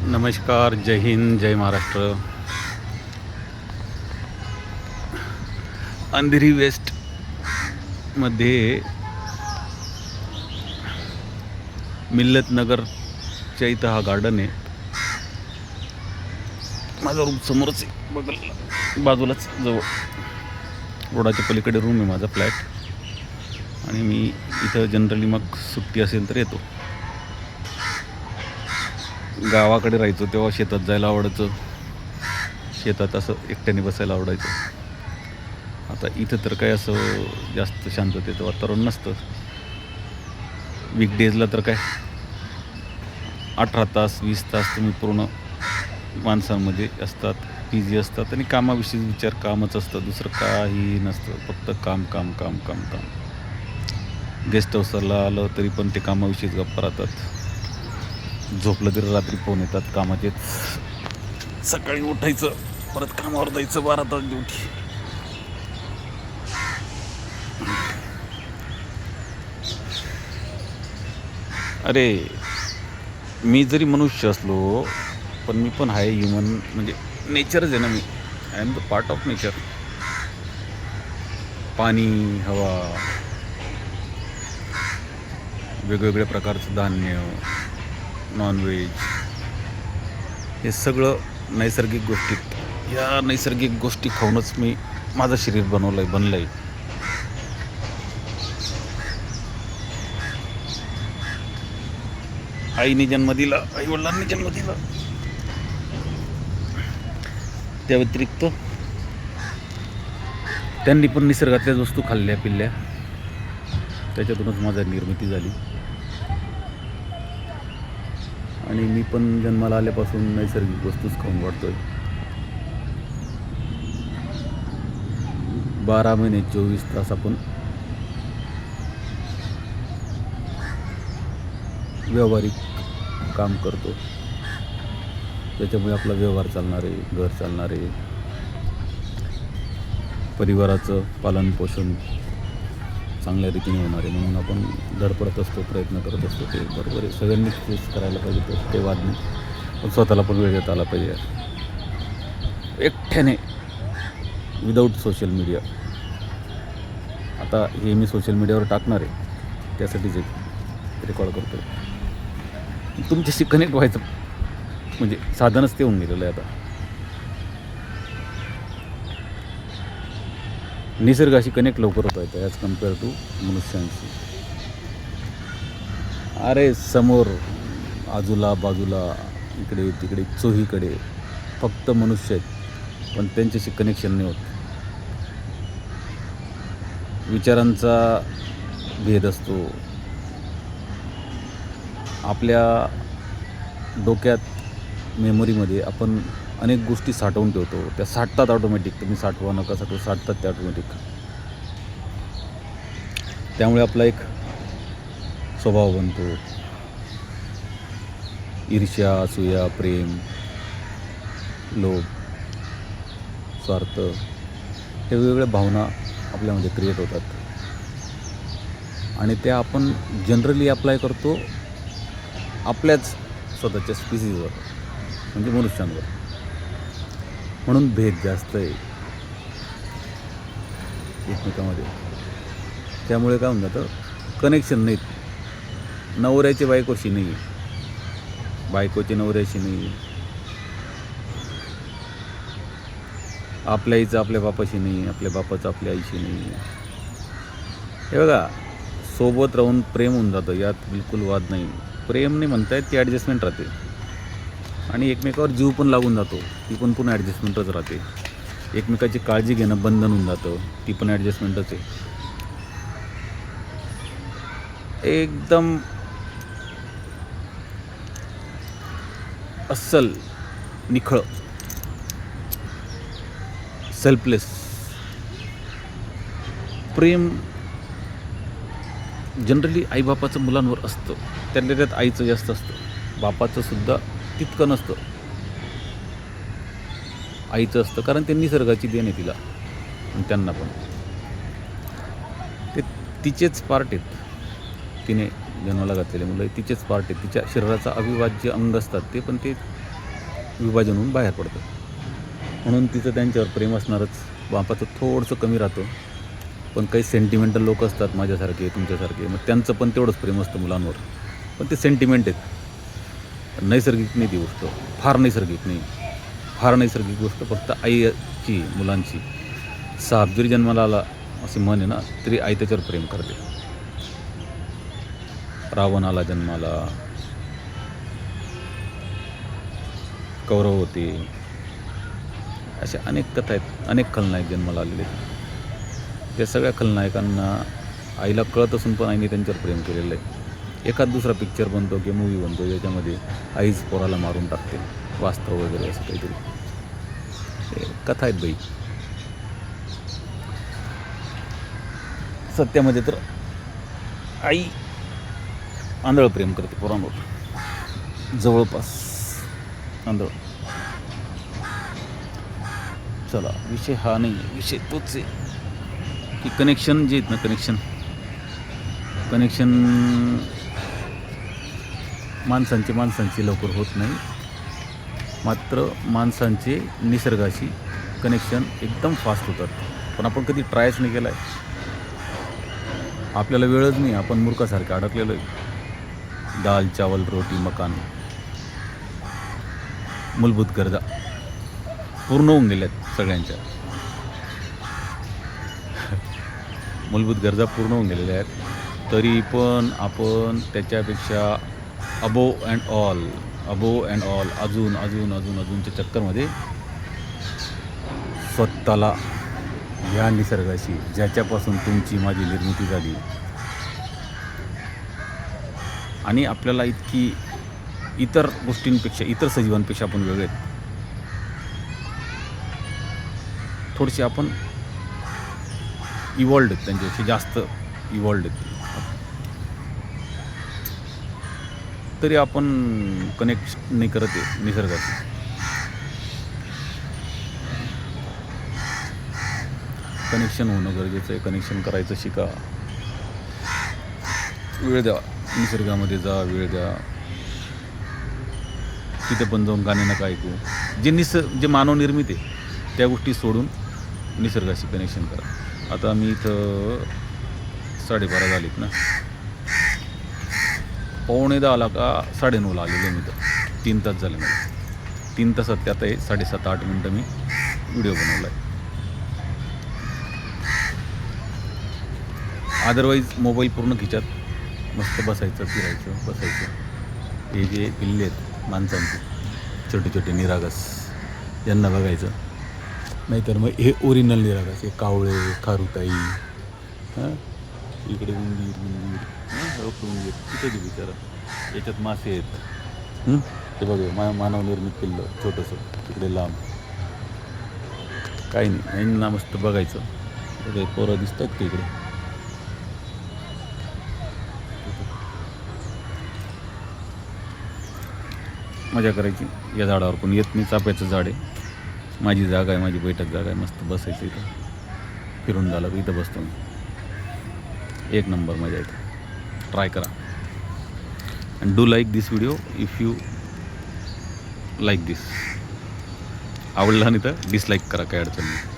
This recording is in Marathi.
नमस्कार, जय हिंद, जय महाराष्ट्र. अंधेरी वेस्टमध्ये मिल्लत नगरच्या इथं हा गार्डन आहे. माझा रूम समोरच आहे, बाजूलाच जवळ रोडाच्या पलीकडे रूम आहे माझा फ्लॅट. आणि मी इथं जनरली मग सुट्टी असेल तर येतो. गावाकडे राहायचो तेव्हा शेतात जायला आवडायचं, शेतात असं एकट्याने बसायला आवडायचं. आता इथं तर काय असं जास्त शांततेचं वातावरण नसतं. वीकडेजला तर काय 18 तास 20 तास तुम्ही पूर्ण माणसांमध्ये असतात, बिझी असतात आणि कामाविषयी विचार कामच असतं, दुसरं काही नसतं. फक्त काम काम काम काम काम. गेस्ट हाऊसला आलं तरी पण ते कामाविषयीच गप्पा राहतात. झोपलं तरी रात्री फोन येतात कामाचेच. सकाळी उठायचं, परत कामावर जायचं, 12 तास ड्युटी. अरे मी जरी मनुष्य असलो पण मी पण आहे ह्युमन, म्हणजे नेचरच आहे ना मी. I am the part of nature. पाणी, हवा, वेगवेगळ्या प्रकारचं धान्य, नॉनव्हेज, हे सगळं नैसर्गिक गोष्टी. या नैसर्गिक गोष्टी खाऊनच मी माझं शरीर बनलं आहे. आईने जन्म दिला, आईवडिलांनी जन्म दिला, त्या व्यतिरिक्त त्यांनी पण निसर्गातल्याच वस्तू खाल्ल्या पिल्ल्या, त्याच्यातूनच माझी निर्मिती झाली. आणि मी पण जन्माला आल्यापासून नैसर्गिक वस्तूच खाऊन वाढतोय. 12 महिने 24 तास आपण व्यावहारिक काम करतो. त्याच्यामुळे आपला व्यवहार चालणार आहे, घर चालणार आहे, परिवाराचं पालनपोषण चांगल्या रीतीने होणार आहे. म्हणून आपण धडपडत असतो, प्रयत्न करत असतो. ते बरोबर आहे, सगळ्यांनीच तेच करायला पाहिजे, ते वाद नाही. पण स्वतःला पण वेळ देता आला पाहिजे एकट्याने, विदाऊट सोशल मीडिया. आता हे मी सोशल मीडियावर टाकणार आहे, त्यासाठीच एक रेकॉर्ड करतो. तुमच्याशी कनेक्ट व्हायचं म्हणजे साधनच ते होऊन गेलेलं आहे आता. निसर्गाशी कनेक्ट लवकर होता येतं ॲज कम्पेअर टू मनुष्यांशी. अरे समोर, आजूला बाजूला, इकडे तिकडे चोहीकडे फक्त मनुष्य आहेत, पण त्यांच्याशी कनेक्शन नाही होत. विचारांचा भेद असतो. आपल्या डोक्यात, मेमरीमध्ये आपण अनेक गोष्टी साठवून ठेवतो. त्या साठतात ऑटोमॅटिक. तुम्ही साठवा नका साठवू, साठतात त्या ऑटोमॅटिक. त्यामुळे आपला एक स्वभाव बनतो. ईर्ष्या, असूया, प्रेम, लोभ, स्वार्थ, हे वेगवेगळ्या भावना आपल्यामध्ये क्रिएट होतात. आणि त्या आपण जनरली अप्लाय करतो आपल्याच स्वतःच्या स्पीसीजवर, म्हणजे मनुष्यांवर. म्हणून भेद जास्त आहे एकमेकांमध्ये. त्यामुळे काय होऊन जातं, कनेक्शन नाहीत. नवऱ्याची बायकोशी नाही, बायकोची नवऱ्याशी नाही, आपल्या आईचं आपल्या बापाशी नाही, आपल्या बापाचं आपल्या आईशी नाही. हे बघा, सोबत राहून प्रेम होऊन जातं, यात बिलकुल वाद नाही. प्रेम नाही म्हणतायत, ती ॲडजस्टमेंट राहते. आणि एकमेकावर जीव पण लागून जातो, ती पण पुन्हा ॲडजस्टमेंटच राहते. एकमेकाची काळजी घेणं बंधन होऊन जातं, ती पण ॲडजस्टमेंटच आहे. एकदम अस्सल, निखळ, सेल्फलेस प्रेम जनरली आईबापाचं मुलांवर असतं. त्यातल्या त्यात आईचं जास्त असतं, बापाचं सुद्धा तितकं नसतं, आईचं असतं. कारण ते निसर्गाची देण आहे तिला, आणि त्यांना पण ते तिचेच पार्ट आहेत. तिने जन्माला घातलेले मुलं तिचेच पार्ट आहेत. तिच्या शरीराचा अविभाज्य अंग असतात ते, पण ते विभाजन होऊन बाहेर पडतं. म्हणून तिचं त्यांच्यावर प्रेम असणारच. बापाचं थोडंसं कमी राहतं. पण काही सेंटिमेंटल लोक असतात माझ्यासारखे, तुमच्यासारखे, मग त्यांचं पण तेवढंच प्रेम असतं मुलांवर. पण ते सेंटिमेंट आहेत, नैसर्गिक नाही ती गोष्ट. फार नैसर्गिक नाही. फार नैसर्गिक गोष्ट फक्त आईची मुलांची. साप जरी जन्माला आला असे म्हण आहे ना, तरी आई त्याच्यावर प्रेम करते. रावण आला जन्माला, कौरव होते, अशा अनेक कथा आहेत. अनेक खलनायक जन्माला आलेले आहेत. त्या सगळ्या खलनायकांना आईला कळत असून पण आईने त्यांच्यावर प्रेम केलेलं आहे. एखाद दुसरा पिक्चर बनतो किंवा मूवी बनतो ज्याच्यामध्ये आईच पोराला मारून टाकते, वास्तव वगैरे असं काहीतरी कथा आहेत बाई. सत्यामध्ये तर आई आंधळ प्रेम करते पोरांवर, जवळपास आंधळ. चला, विषय हा नाही आहे, विषय तोच आहे की कनेक्शन जे आहेत ना, कनेक्शन माणसांचे लवकर होत नाही. मात्र माणसांचे निसर्गाशी कनेक्शन एकदम फास्ट होतात. पण आपण कधी ट्रायच नाही केला आहे. आपल्याला वेळच नाही. आपण मूर्खासारखं अडकलेलो आहे. दाल चावल रोटी मकान, मूलभूत गरजा पूर्ण होऊन गेल्यात सगळ्यांच्या. मूलभूत गरजा पूर्ण होऊन गेलेल्या आहेत. तरी पण आपण त्याच्यापेक्षा अबोव अँड ऑल अजूनच्या चक्करमध्ये स्वतःला या निसर्गाशी, ज्याच्यापासून तुमची माझी निर्मिती झाली, आणि आपल्याला इतकी इतर गोष्टींपेक्षा, इतर सजीवांपेक्षा आपण वेगळे आहेत. थोडेसे आपण इव्हॉल्ड आहेत, त्यांच्यापेक्षा जास्त इव्हॉल्ड आहेत. तरी आपण कनेक्ट नाही करत आहे निसर्गाशी. कनेक्शन होणं गरजेचं आहे. कनेक्शन करायचं शिका. वेळ द्या, निसर्गामध्ये जा, वेळ द्या. तिथे पण जाऊन गाणे नका ऐकू. जे मानवनिर्मित आहे त्या गोष्टी सोडून निसर्गाशी कनेक्शन करा. आता मी इथं 12:30 झालीत ना, 9:45 का 9:30 आलेलो मी तर. 3 तास झाले मला. 3 तासात त्यात आहे 7.5-8 मिनटं मी व्हिडिओ बनवला आहे. अदरवाईज मोबाईल पूर्ण खिच्यात मस्त बसायचं, फिरायचं, बसायचं. हे जे पिल्ले आहेत माणसांचे, छोटे छोटे निरागस, यांना बघायचं. नाहीतर मग हे ओरिजिनल निरागस, हे कावळे, खारुताई, इकडे उंदीर, उंदीर तिथे जे बिचारा, याच्यात मासे आहेत. ते बघा मानवनिर्मित पिल्लं छोटंसं तिकडे लांब. काही नाही, यांना मस्त बघायचं. बघा पोरं दिसतात का इकडे, मजा करायची. या झाडावर पण येत नाही, चाफ्याचं झाड आहे. माझी जागा आहे, माझी बैठक जागा आहे. मस्त बसायचं इथं. फिरून झालं की इथं बसतो मी. एक नंबर मजा येते. ट्राय करा. And do like this video if you like this. आवडला नाही तर डिसलाईक करा, काय अडचण नाही.